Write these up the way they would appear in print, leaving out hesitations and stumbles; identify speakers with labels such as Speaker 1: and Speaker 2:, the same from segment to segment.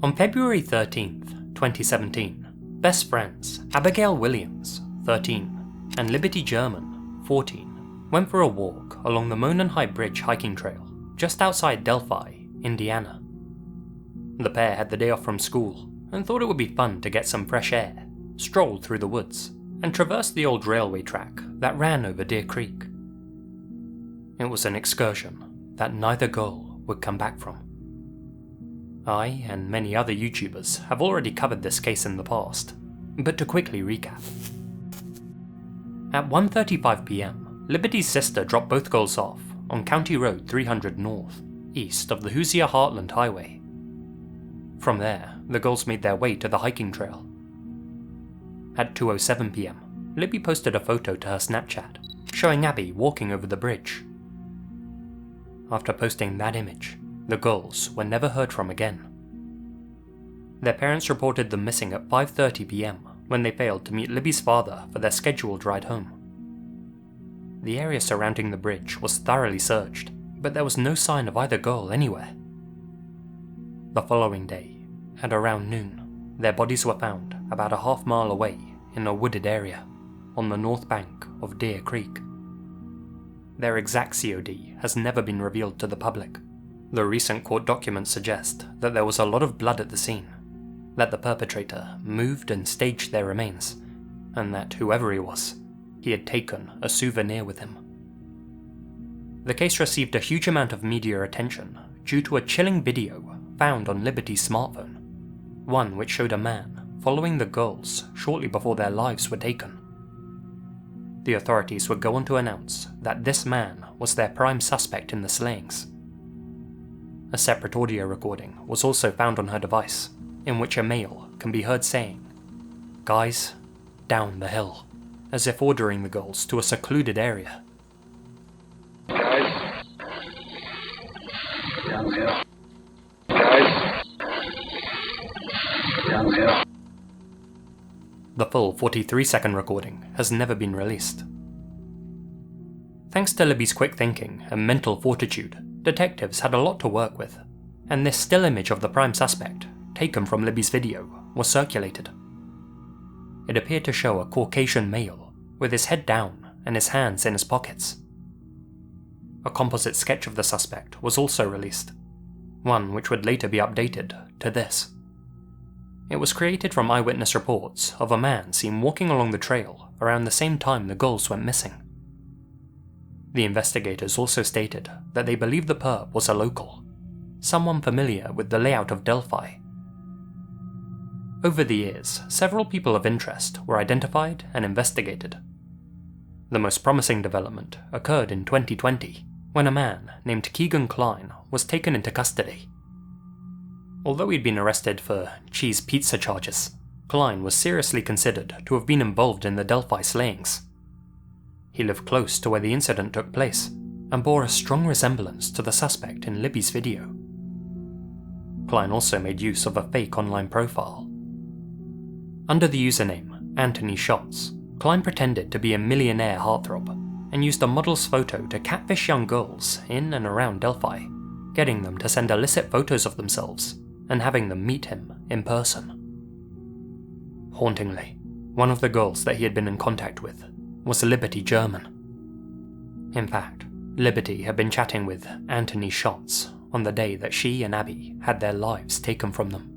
Speaker 1: On February 13th, 2017, best friends Abigail Williams, 13, and Liberty German, 14, went for a walk along the Monon High Bridge hiking trail just outside Delphi, Indiana. The pair had the day off from school and thought it would be fun to get some fresh air, strolled through the woods, and traverse the old railway track that ran over Deer Creek. It was an excursion that neither girl would come back from. I and many other YouTubers have already covered this case in the past, but to quickly recap. At 1:35 PM, Liberty's sister dropped both girls off on County Road 300 North, east of the Hoosier Heartland Highway. From there, the girls made their way to the hiking trail. At 2:07 PM, Libby posted a photo to her Snapchat, showing Abby walking over the bridge. After posting that image, the girls were never heard from again. Their parents reported them missing at 5:30 PM when they failed to meet Libby's father for their scheduled ride home. The area surrounding the bridge was thoroughly searched, but there was no sign of either girl anywhere. The following day, at around noon, their bodies were found about a half-mile away in a wooded area on the north bank of Deer Creek. Their exact COD has never been revealed to the public. The recent court documents suggest that there was a lot of blood at the scene, that the perpetrator moved and staged their remains, and that whoever he had taken a souvenir with him. The case received a huge amount of media attention due to a chilling video found on Liberty's smartphone, one which showed a man following the girls shortly before their lives were taken. The authorities would go on to announce that this man was their prime suspect in the slayings. A separate audio recording was also found on her device, in which a male can be heard saying, "Guys, down the hill," as if ordering the girls to a secluded area.
Speaker 2: Guys, down the hill. Guys, down the hill.
Speaker 1: The full 43-second recording has never been released. Thanks to Libby's quick thinking and mental fortitude, detectives had a lot to work with, and this still image of the prime suspect, taken from Libby's video, was circulated. It appeared to show a Caucasian male with his head down and his hands in his pockets. A composite sketch of the suspect was also released, one which would later be updated to this. It was created from eyewitness reports of a man seen walking along the trail around the same time the girls went missing. The investigators also stated that they believed the perp was a local, someone familiar with the layout of Delphi. Over the years, several people of interest were identified and investigated. The most promising development occurred in 2020, when a man named Keegan Klein was taken into custody. Although he'd been arrested for cheese pizza charges, Klein was seriously considered to have been involved in the Delphi slayings. He lived close to where the incident took place, and bore a strong resemblance to the suspect in Libby's video. Klein also made use of a fake online profile. Under the username Anthony Shots, Klein pretended to be a millionaire heartthrob, and used a model's photo to catfish young girls in and around Delphi, getting them to send illicit photos of themselves, and having them meet him in person. Hauntingly, one of the girls that he had been in contact with was Liberty German. In fact, Liberty had been chatting with Anthony Shots on the day that she and Abby had their lives taken from them.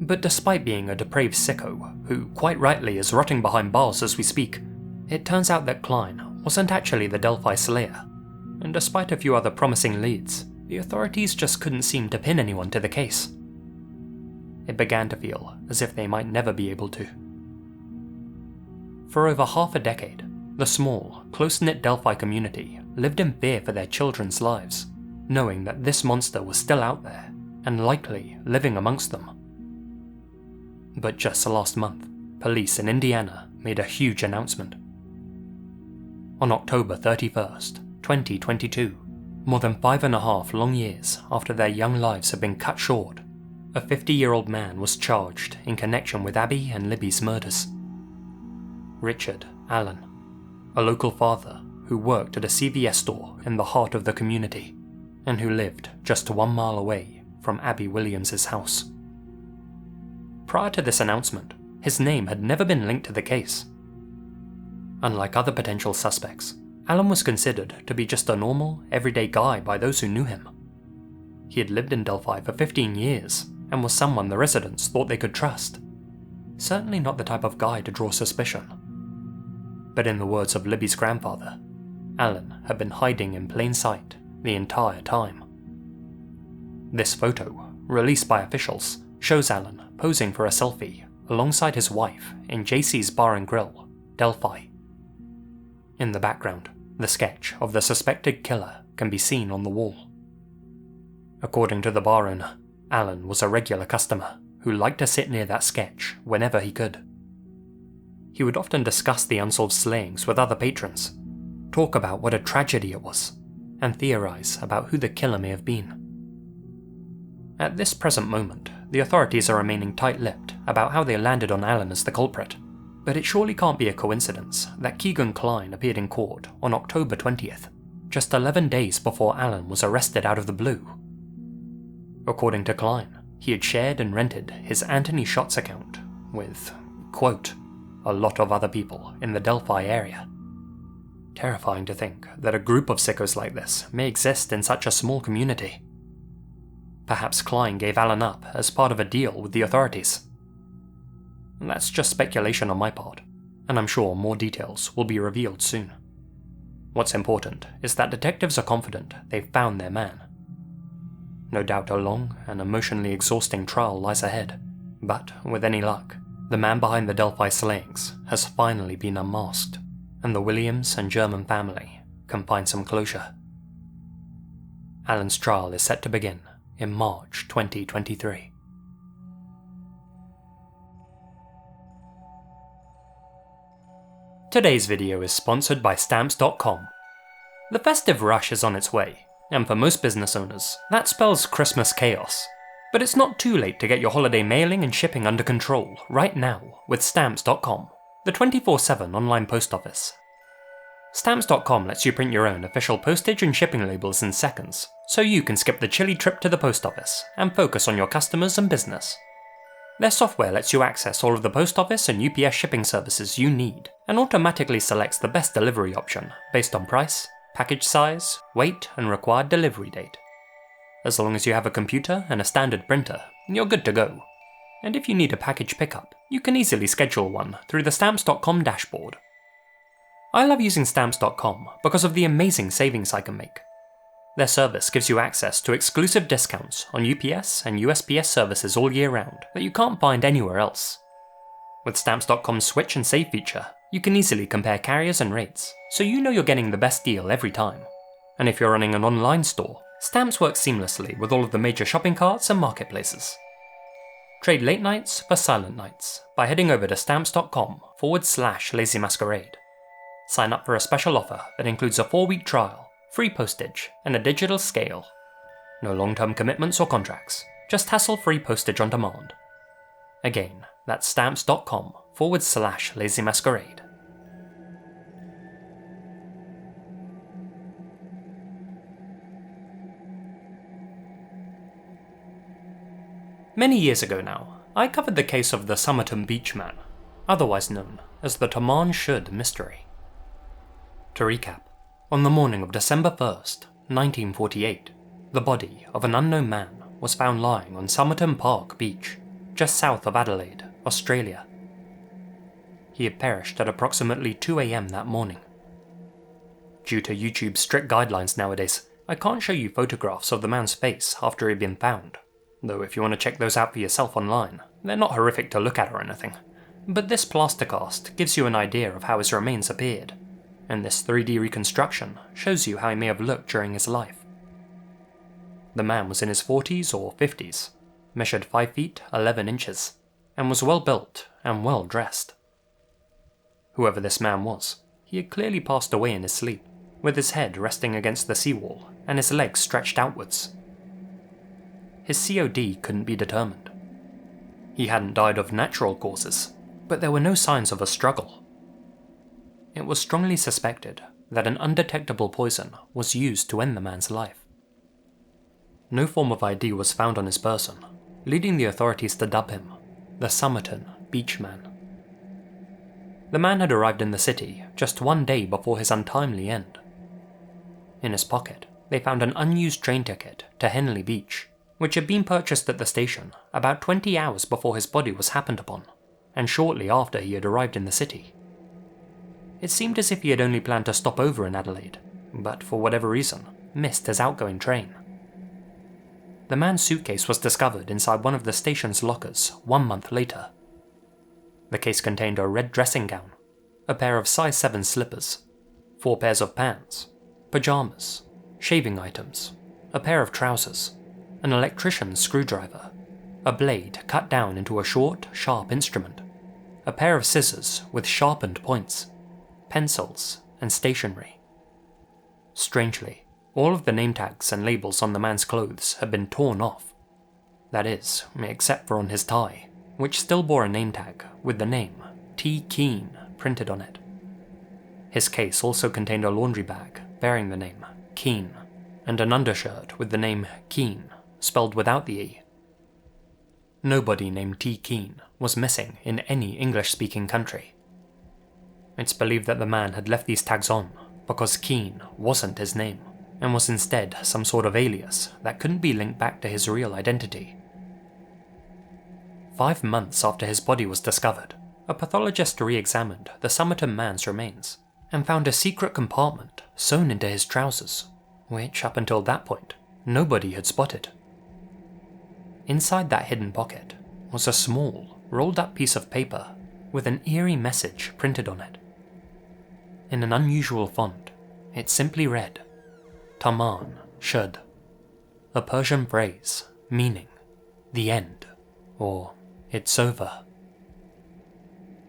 Speaker 1: But despite being a depraved sicko, who quite rightly is rotting behind bars as we speak, it turns out that Klein wasn't actually the Delphi slayer, and despite a few other promising leads, the authorities just couldn't seem to pin anyone to the case. It began to feel as if they might never be able to. For over half a decade, the small, close-knit Delphi community lived in fear for their children's lives, knowing that this monster was still out there, and likely living amongst them. But just last month, police in Indiana made a huge announcement. On October 31st, 2022, more than 5.5 long years after their young lives had been cut short, a 50-year-old man was charged in connection with Abby and Libby's murders. Richard Allen, a local father who worked at a CVS store in the heart of the community, and who lived just 1 mile away from Abby Williams's house. Prior to this announcement, his name had never been linked to the case. Unlike other potential suspects, Alan was considered to be just a normal, everyday guy by those who knew him. He had lived in Delphi for 15 years and was someone the residents thought they could trust. Certainly not the type of guy to draw suspicion. But in the words of Libby's grandfather, Alan had been hiding in plain sight the entire time. This photo, released by officials, shows Alan posing for a selfie alongside his wife in JC's Bar and Grill, Delphi. In the background, the sketch of the suspected killer can be seen on the wall. According to the bar owner, Alan was a regular customer who liked to sit near that sketch whenever he could. He would often discuss the unsolved slayings with other patrons, talk about what a tragedy it was, and theorize about who the killer may have been. At this present moment, the authorities are remaining tight-lipped about how they landed on Alan as the culprit, but it surely can't be a coincidence that Keegan Kline appeared in court on October 20th, just 11 days before Alan was arrested out of the blue. According to Kline, he had shared and rented his Anthony Shots account with, quote, a lot of other people in the Delphi area. Terrifying to think that a group of sickos like this may exist in such a small community. Perhaps Kline gave Alan up as part of a deal with the authorities. That's just speculation on my part, and I'm sure more details will be revealed soon. What's important is that detectives are confident they've found their man. No doubt a long and emotionally exhausting trial lies ahead, but with any luck, the man behind the Delphi slayings has finally been unmasked, and the Williams and German family can find some closure. Alan's trial is set to begin in March 2023. Today's video is sponsored by Stamps.com. The festive rush is on its way, and for most business owners, that spells Christmas chaos. But it's not too late to get your holiday mailing and shipping under control right now with Stamps.com, the 24/7 online post office. Stamps.com lets you print your own official postage and shipping labels in seconds, so you can skip the chilly trip to the post office and focus on your customers and business. Their software lets you access all of the post office and UPS shipping services you need, and automatically selects the best delivery option based on price, package size, weight, and required delivery date. As long as you have a computer and a standard printer, you're good to go. And if you need a package pickup, you can easily schedule one through the Stamps.com dashboard. I love using Stamps.com because of the amazing savings I can make. Their service gives you access to exclusive discounts on UPS and USPS services all year round that you can't find anywhere else. With Stamps.com's Switch and Save feature, you can easily compare carriers and rates, so you know you're getting the best deal every time. And if you're running an online store, Stamps works seamlessly with all of the major shopping carts and marketplaces. Trade late nights for silent nights by heading over to stamps.com/lazymasquerade. Sign up for a special offer that includes a 4-week trial, free postage, and a digital scale. No long-term commitments or contracts, just hassle-free postage on demand. Again, that's stamps.com/lazymasquerade. Many years ago now, I covered the case of the Somerton beach man, otherwise known as the Taman Shud mystery. To recap, on the morning of December 1st, 1948, the body of an unknown man was found lying on Somerton Park Beach, just south of Adelaide, Australia. He had perished at approximately 2 AM that morning. Due to YouTube's strict guidelines nowadays, I can't show you photographs of the man's face after he'd been found, though if you want to check those out for yourself online, they're not horrific to look at or anything. But this plastercast gives you an idea of how his remains appeared, and this 3D reconstruction shows you how he may have looked during his life. The man was in his 40s or 50s, measured 5 feet 11 inches, and was well built and well dressed. Whoever this man was, he had clearly passed away in his sleep, with his head resting against the seawall and his legs stretched outwards. His COD couldn't be determined. He hadn't died of natural causes, but there were no signs of a struggle. It was strongly suspected that an undetectable poison was used to end the man's life. no form of ID was found on his person, leading the authorities to dub him the Somerton Beachman. The man had arrived in the city just 1 day before his untimely end. In his pocket, they found an unused train ticket to Henley Beach, which had been purchased at the station about 20 hours before his body was happened upon, and shortly after he had arrived in the city. It seemed as if he had only planned to stop over in Adelaide, but for whatever reason, missed his outgoing train. The man's suitcase was discovered inside one of the station's lockers 1 month later. The case contained a red dressing gown, a pair of size 7 slippers, 4 pairs of pants, pajamas, shaving items, a pair of trousers, an electrician's screwdriver, a blade cut down into a short, sharp instrument, a pair of scissors with sharpened points, pencils, and stationery. Strangely, all of the name tags and labels on the man's clothes had been torn off. That is, except for on his tie, which still bore a name tag with the name T. Keane printed on it. His case also contained a laundry bag bearing the name Keane, and an undershirt with the name Keane spelled without the E. Nobody named T. Keane was missing in any English-speaking country. It's believed that the man had left these tags on because Keane wasn't his name, and was instead some sort of alias that couldn't be linked back to his real identity. 5 months after his body was discovered, a pathologist re-examined the Somerton man's remains and found a secret compartment sewn into his trousers, which up until that point, nobody had spotted. Inside that hidden pocket was a small, rolled-up piece of paper with an eerie message printed on it. In an unusual font, it simply read, Taman, Shud, a Persian phrase meaning the end, or it's over.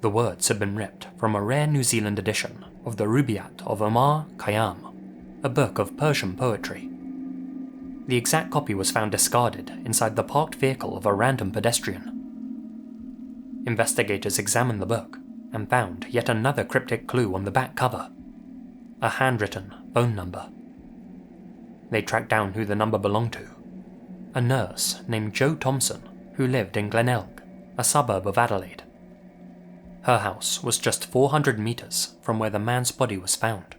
Speaker 1: The words had been ripped from a rare New Zealand edition of the Rubaiyat of Omar Khayyam, a book of Persian poetry. The exact copy was found discarded inside the parked vehicle of a random pedestrian. Investigators examined the book and found yet another cryptic clue on the back cover, a handwritten phone number. They tracked down who the number belonged to, a nurse named Jo Thompson who lived in Glenelg, a suburb of Adelaide. Her house was just 400 metres from where the man's body was found.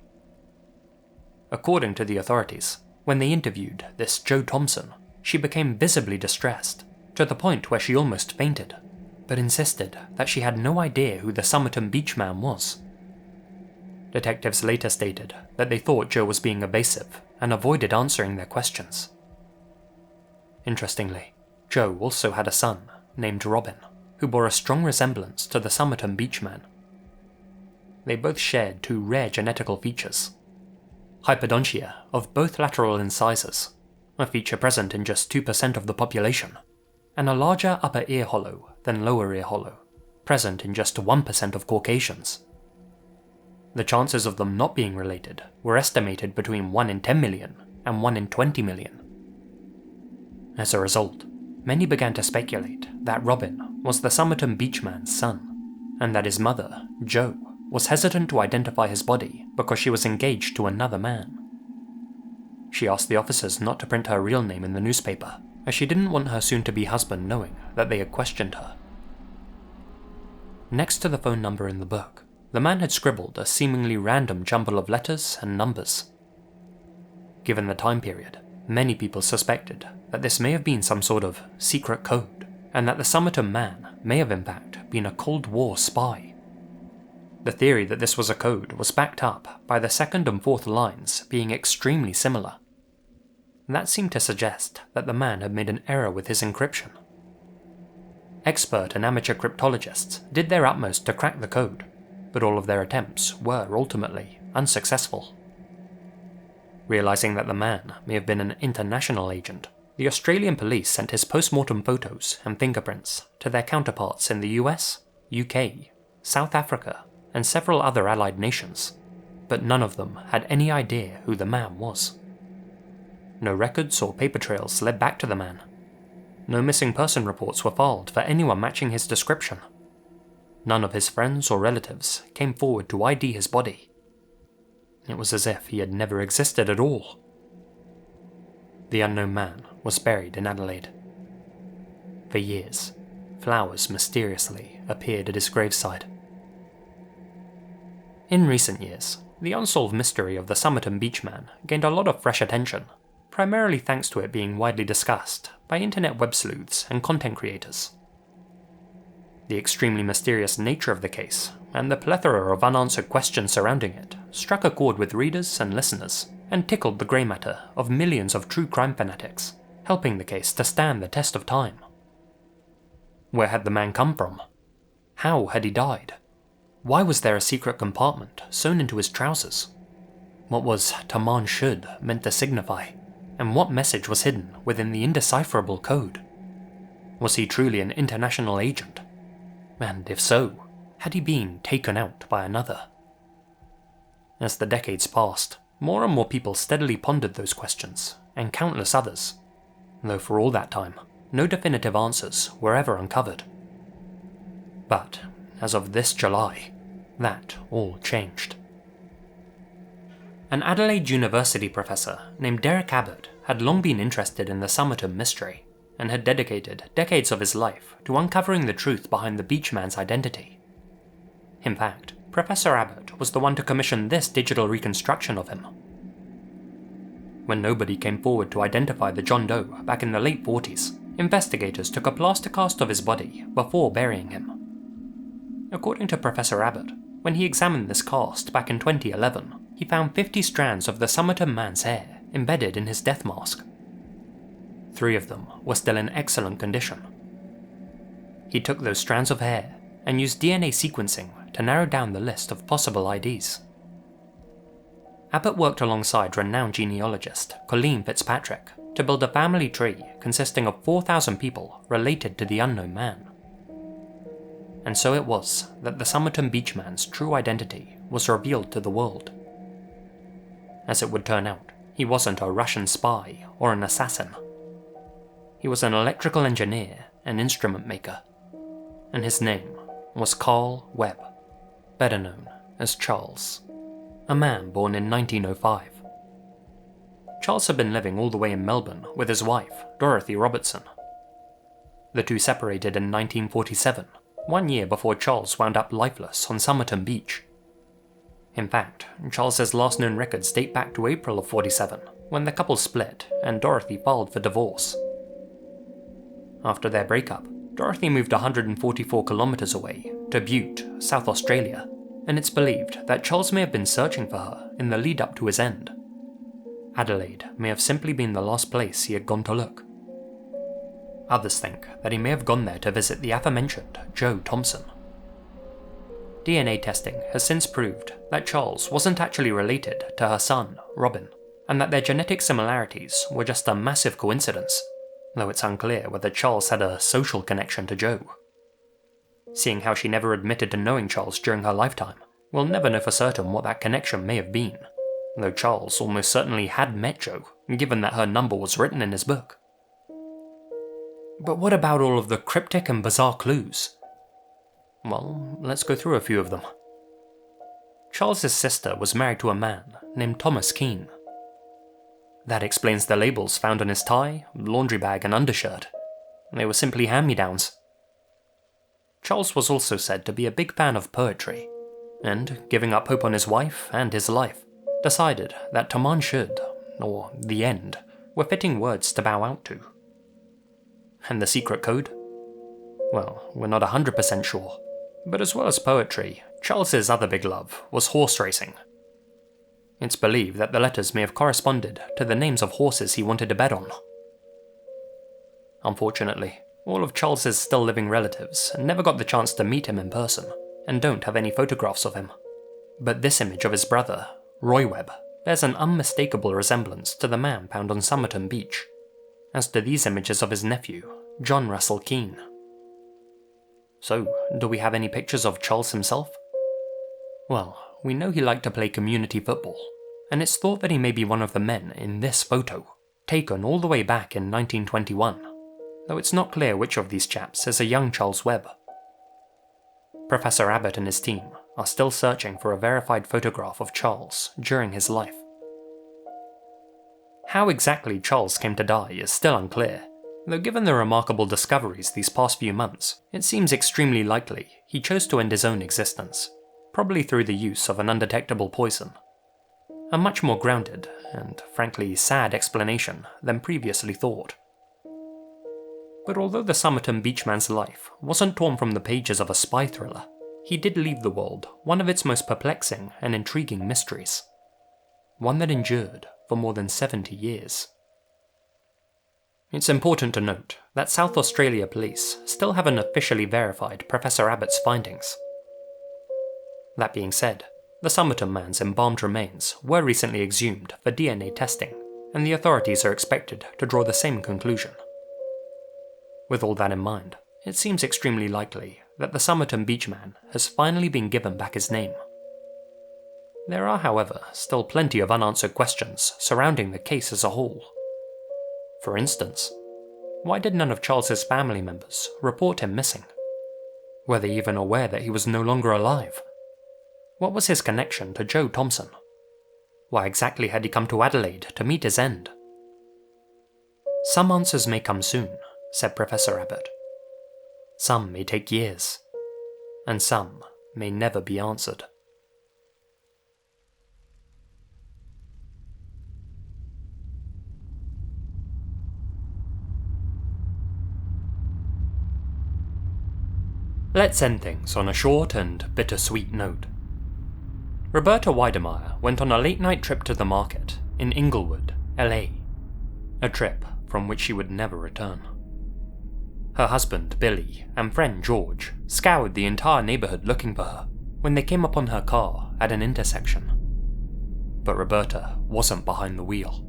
Speaker 1: According to the authorities, when they interviewed this Jo Thompson, she became visibly distressed, to the point where she almost fainted, but insisted that she had no idea who the Somerton Beachman was. Detectives later stated that they thought Jo was being evasive and avoided answering their questions. Interestingly, Jo also had a son named Robin, who bore a strong resemblance to the Somerton Beachman. They both shared 2 rare genetical features: hypodontia of both lateral incisors, a feature present in just 2% of the population, and a larger upper ear hollow than lower ear hollow, present in just 1% of Caucasians. The chances of them not being related were estimated between 1 in 10 million and 1 in 20 million. As a result, many began to speculate that Robin was the Somerton Beachman's son, and that his mother, Jo, was hesitant to identify his body because she was engaged to another man. She asked the officers not to print her real name in the newspaper, as she didn't want her soon-to-be husband knowing that they had questioned her. Next to the phone number in the book, the man had scribbled a seemingly random jumble of letters and numbers. Given the time period, many people suspected that this may have been some sort of secret code, and that the Somerton man may have in fact been a Cold War spy. The theory that this was a code was backed up by the 2nd and 4th lines being extremely similar. That seemed to suggest that the man had made an error with his encryption. Expert and amateur cryptologists did their utmost to crack the code, but all of their attempts were ultimately unsuccessful. Realising that the man may have been an international agent, the Australian police sent his post-mortem photos and fingerprints to their counterparts in the US, UK, South Africa, and several other allied nations, but none of them had any idea who the man was. No records or paper trails led back to the man. No missing person reports were filed for anyone matching his description. None of his friends or relatives came forward to ID his body. It was as if he had never existed at all. The unknown man was buried in Adelaide. For years, flowers mysteriously appeared at his graveside. In recent years, the unsolved mystery of the Somerton beach man gained a lot of fresh attention, primarily thanks to it being widely discussed by internet web sleuths and content creators. The extremely mysterious nature of the case, and the plethora of unanswered questions surrounding it, struck a chord with readers and listeners, and tickled the grey matter of millions of true crime fanatics, helping the case to stand the test of time. Where had the man come from? How had he died? Why was there a secret compartment sewn into his trousers? What was Taman Shud meant to signify, and what message was hidden within the indecipherable code? Was he truly an international agent? And if so, had he been taken out by another? As the decades passed, more and more people steadily pondered those questions, and countless others, though for all that time, no definitive answers were ever uncovered. But, as of this July, that all changed. An Adelaide University professor named Derek Abbott had long been interested in the Somerton mystery, and had dedicated decades of his life to uncovering the truth behind the beach man's identity. In fact, Professor Abbott was the one to commission this digital reconstruction of him. When nobody came forward to identify the John Doe back in the late 40s, investigators took a plaster cast of his body before burying him. According to Professor Abbott, when he examined this cast back in 2011, he found 50 strands of the Somerton man's hair embedded in his death mask. 3 of them were still in excellent condition. He took those strands of hair and used DNA sequencing to narrow down the list of possible IDs. Abbott worked alongside renowned genealogist Colin Fitzpatrick to build a family tree consisting of 4,000 people related to the unknown man. And so it was that the Somerton beach man's true identity was revealed to the world. As it would turn out, he wasn't a Russian spy or an assassin. He was an electrical engineer and instrument maker, and his name was Carl Webb, better known as Charles, a man born in 1905. Charles had been living all the way in Melbourne with his wife, Dorothy Robertson. The two separated in 1947, 1 year before Charles wound up lifeless on Somerton Beach. In fact, Charles's last known records date back to April of 47, when the couple split and Dorothy filed for divorce. After their breakup, Dorothy moved 144 kilometers away to Butte, South Australia, and it's believed that Charles may have been searching for her in the lead up to his end. Adelaide may have simply been the last place he had gone to look. Others think that he may have gone there to visit the aforementioned Joe Thompson. DNA testing has since proved that Charles wasn't actually related to her son, Robin, and that their genetic similarities were just a massive coincidence, though it's unclear whether Charles had a social connection to Joe. Seeing how she never admitted to knowing Charles during her lifetime, we'll never know for certain what that connection may have been, though Charles almost certainly had met Joe, given that her number was written in his book. But what about all of the cryptic and bizarre clues? Well, let's go through a few of them. Charles's sister was married to a man named Thomas Keane. That explains the labels found on his tie, laundry bag and undershirt. They were simply hand-me-downs. Charles was also said to be a big fan of poetry, and, giving up hope on his wife and his life, decided that Taman Shud, or the end, were fitting words to bow out to. And the secret code? Well, we're not 100% sure, but as well as poetry, Charles's other big love was horse racing. It's believed that the letters may have corresponded to the names of horses he wanted to bet on. Unfortunately, all of Charles's still living relatives never got the chance to meet him in person, and don't have any photographs of him. But this image of his brother, Roy Webb, bears an unmistakable resemblance to the man found on Somerton Beach, as do these images of his nephew, John Russell Keane. So, do we have any pictures of Charles himself? Well, we know he liked to play community football, and it's thought that he may be one of the men in this photo, taken all the way back in 1921, though it's not clear which of these chaps is a young Charles Webb. Professor Abbott and his team are still searching for a verified photograph of Charles during his life. How exactly Charles came to die is still unclear, though given the remarkable discoveries these past few months, it seems extremely likely he chose to end his own existence, probably through the use of an undetectable poison. A much more grounded, and frankly sad explanation than previously thought. But although the Somerton beachman's life wasn't torn from the pages of a spy thriller, he did leave the world one of its most perplexing and intriguing mysteries. One that endured for more than 70 years. It's important to note that South Australia police still haven't officially verified Professor Abbott's findings. That being said, the Somerton man's embalmed remains were recently exhumed for DNA testing, and the authorities are expected to draw the same conclusion. With all that in mind, it seems extremely likely that the Somerton beachman has finally been given back his name. There are, however, still plenty of unanswered questions surrounding the case as a whole. For instance, why did none of Charles's family members report him missing? Were they even aware that he was no longer alive? What was his connection to Joe Thompson? Why exactly had he come to Adelaide to meet his end? Some answers may come soon, said Professor Abbott. Some may take years, and some may never be answered. Let's end things on a short and bittersweet note. Roberta Weidemeyer went on a late-night trip to the market in Inglewood, LA, a trip from which she would never return. Her husband, Billy, and friend George scoured the entire neighborhood looking for her when they came upon her car at an intersection. But Roberta wasn't behind the wheel.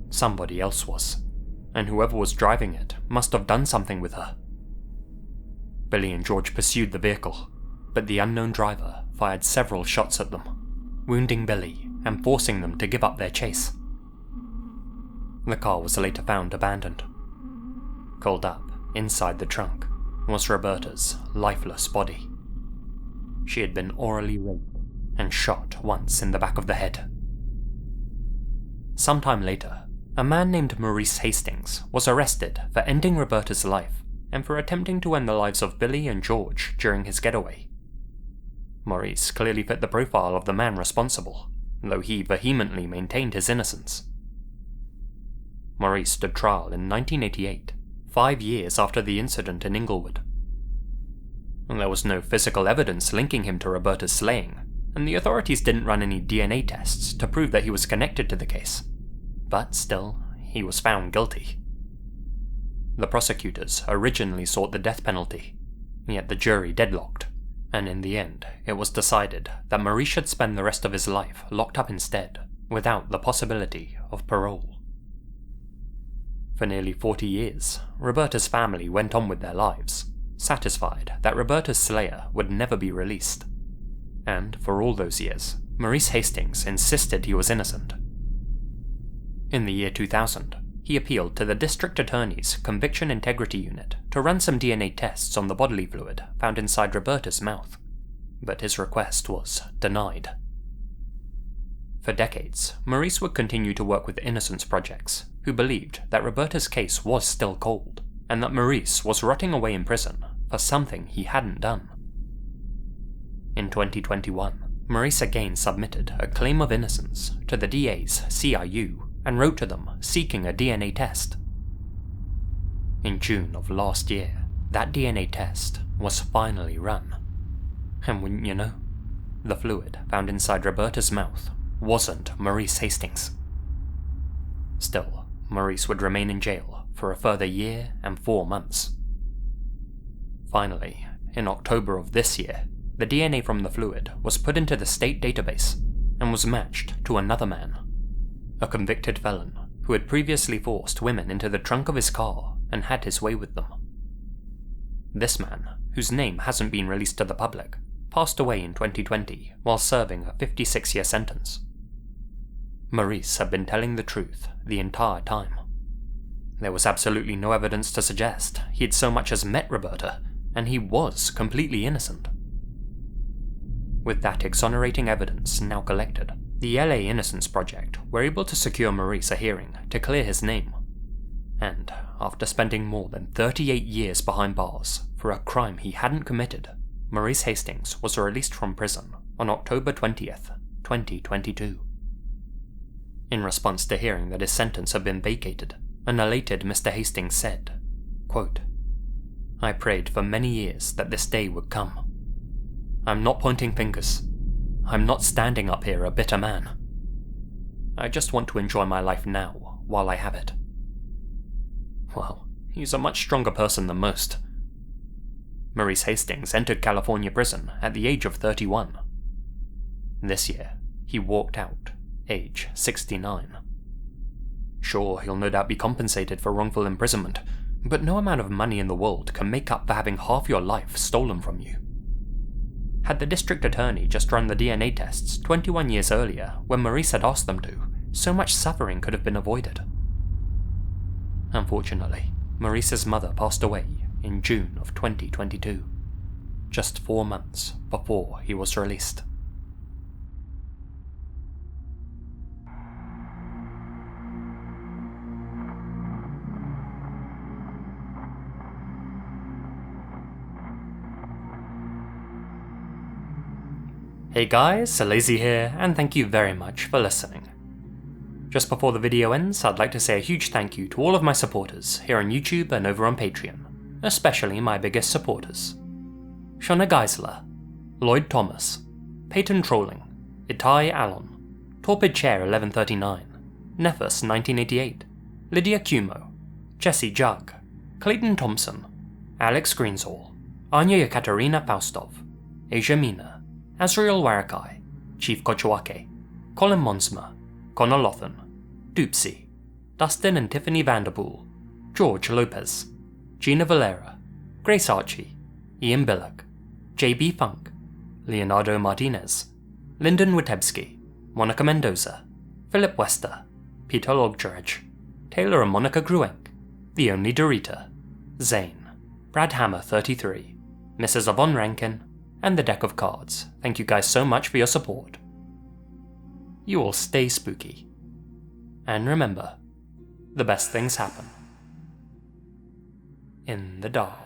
Speaker 1: Somebody else was, and whoever was driving it must have done something with her. Billy and George pursued the vehicle, but the unknown driver fired several shots at them, wounding Billy and forcing them to give up their chase. The car was later found abandoned. Curled up inside the trunk was Roberta's lifeless body. She had been orally raped and shot once in the back of the head. Sometime later, a man named Maurice Hastings was arrested for ending Roberta's life and for attempting to end the lives of Billy and George during his getaway. Maurice clearly fit the profile of the man responsible, though he vehemently maintained his innocence. Maurice stood trial in 1988, 5 years after the incident in Inglewood. There was no physical evidence linking him to Roberta's slaying, and the authorities didn't run any DNA tests to prove that he was connected to the case. But still, he was found guilty. The prosecutors originally sought the death penalty, yet the jury deadlocked, and in the end it was decided that Maurice should spend the rest of his life locked up instead, without the possibility of parole. For nearly 40 years, Roberta's family went on with their lives, satisfied that Roberta's slayer would never be released. And for all those years, Maurice Hastings insisted he was innocent. In the year 2000, he appealed to the District Attorney's Conviction Integrity Unit to run some DNA tests on the bodily fluid found inside Roberta's mouth, but his request was denied. For decades, Maurice would continue to work with Innocence Projects, who believed that Roberta's case was still cold, and that Maurice was rotting away in prison for something he hadn't done. In 2021, Maurice again submitted a claim of innocence to the DA's CIU and wrote to them seeking a DNA test. In June of last year, that DNA test was finally run. And wouldn't you know, the fluid found inside Roberta's mouth wasn't Maurice Hastings. Still, Maurice would remain in jail for a further year and 4 months. Finally, in October of this year, the DNA from the fluid was put into the state database and was matched to another man, a convicted felon who had previously forced women into the trunk of his car and had his way with them. This man, whose name hasn't been released to the public, passed away in 2020 while serving a 56-year sentence. Maurice had been telling the truth the entire time. There was absolutely no evidence to suggest he had so much as met Roberta, and he was completely innocent. With that exonerating evidence now collected, The LA Innocence Project were able to secure Maurice a hearing to clear his name, and after spending more than 38 years behind bars for a crime he hadn't committed, Maurice Hastings was released from prison on October 20th, 2022. In response to hearing that his sentence had been vacated, an elated Mr. Hastings said, quote, "I prayed for many years that this day would come. I'm not pointing fingers. I'm not standing up here a bitter man. I just want to enjoy my life now while I have it." Well, he's a much stronger person than most. Maurice Hastings entered California prison at the age of 31. This year, he walked out, age 69. Sure, he'll no doubt be compensated for wrongful imprisonment, but no amount of money in the world can make up for having half your life stolen from you. Had the district attorney just run the DNA tests 21 years earlier when Maurice had asked them to, so much suffering could have been avoided. Unfortunately, Maurice's mother passed away in June of 2022, just 4 months before he was released. Hey guys, Lazy here, and thank you very much for listening. Just before the video ends, I'd like to say a huge thank you to all of my supporters here on YouTube and over on Patreon, especially my biggest supporters. Shona Geisler, Lloyd Thomas, Peyton Trolling, Itai Alon, Torpid Chair 1139, Nephus 1988, Lydia Cumo, Jessie Jug, Clayton Thompson, Alex Greensall, Anja-Yekaterina Faustov, asiamina, Azrael Warakai, Chief Cochuaque, Colin Monsma, Connor Louthan, Doopsy, Dustin and Tiffany Vanderpool, George Lopez, Gina Valera, Gracearchie, Ian Biluck, JB Funk, Leonardo Martinez, Lyndon Witebski, Monica Mendoza, Philip Wester, Peter Loggeridge, Taylor&Monica Gruenk, The Only Dorita, Zane, Brad Hammer 33, Mrs. Yvonne Rankin, and the deck of cards. Thank you guys so much for your support. You all stay spooky. And remember, the best things happen in the dark.